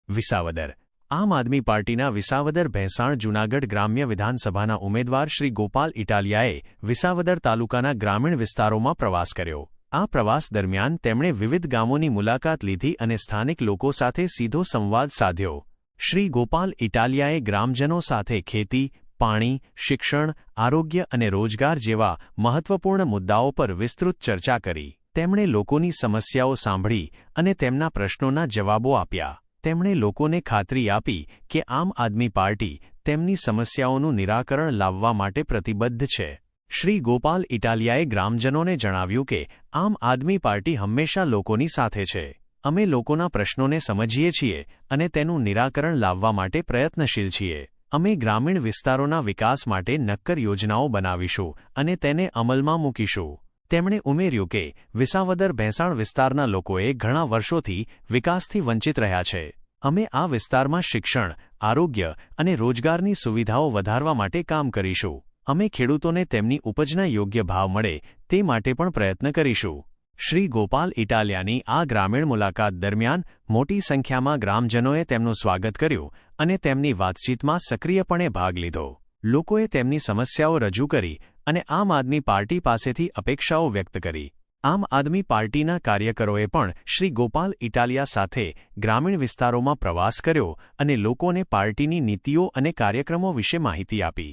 વિસાવદર આમ આદમી પાર્ટીના વિસાવદર ભેંસાણ જૂનાગઢ ગ્રામ્ય વિધાનસભાના ઉમેદવાર શ્રી ગોપાલ ઇટાલિયાએ વિસાવદર તાલુકાના ગ્રામીણ વિસ્તારોમાં પ્રવાસ કર્યો। આ પ્રવાસ દરમિયાન તેમણે વિવિધ ગામોની મુલાકાત લીધી અને સ્થાનિક લોકો સાથે સીધો સંવાદ સાધ્યો। શ્રી ગોપાલ ઇટાલિયાએ ગ્રામજનો સાથે ખેતી, પાણી, શિક્ષણ, આરોગ્ય અને રોજગાર જેવા મહત્વપૂર્ણ મુદ્દાઓ પર વિસ્તૃત ચર્ચા કરી। તેમણે લોકોની સમસ્યાઓ સાંભળી અને તેમના પ્રશ્નોના જવાબો આપ્યા। તેમણે લોકોને ખાતરી આપી કે આમ આદમી પાર્ટી તેમની સમસ્યાઓનું નિરાકરણ લાવવા માટે પ્રતિબદ્ધ છે। શ્રી ગોપાલ ઇટાલિયાએ ગ્રામજનોને જણાવ્યું કે આમ આદમી પાર્ટી હંમેશા લોકોની સાથે છે। અમે લોકોના પ્રશ્નોને સમજીએ છીએ અને તેનું નિરાકરણ લાવવા માટે પ્રયત્નશીલ છીએ। અમે ગ્રામીણ વિસ્તારોના વિકાસ માટે નક્કર યોજનાઓ બનાવીશું અને તેને અમલમાં મૂકીશું। તેમણે ઉમેર્યું કે વિસાવદર ભેંસાણ વિસ્તારના લોકોએ ઘણા વર્ષોથી વિકાસથી વંચિત રહ્યા છે। અમે આ વિસ્તારમાં શિક્ષણ, આરોગ્ય અને રોજગારની સુવિધાઓ વધારવા માટે કામ કરીશું। અમે ખેડૂતોને તેમની ઉપજના યોગ્ય ભાવ મળે તે માટે પણ પ્રયત્ન કરીશું। શ્રી ગોપાલ ઇટાલિયાની આ ગ્રામીણ મુલાકાત દરમિયાન મોટી સંખ્યામાં ગ્રામજનોએ તેમનું સ્વાગત કર્યું અને તેમની વાતચીતમાં સક્રિયપણે ભાગ લીધો। લોકોએ તેમની સમસ્યાઓ રજૂ કરી અને આમ આદમી પાર્ટી પાસેથી અપેક્ષાઓ વ્યક્ત કરી। આમ આદમી પાર્ટીના કાર્યકરોએ પણ શ્રી ગોપાલ ઇટાલિયા સાથે ગ્રામીણ વિસ્તારોમાં પ્રવાસ કર્યો અને લોકોને પાર્ટીની નીતિઓ અને કાર્યક્રમો વિશે માહિતી આપી।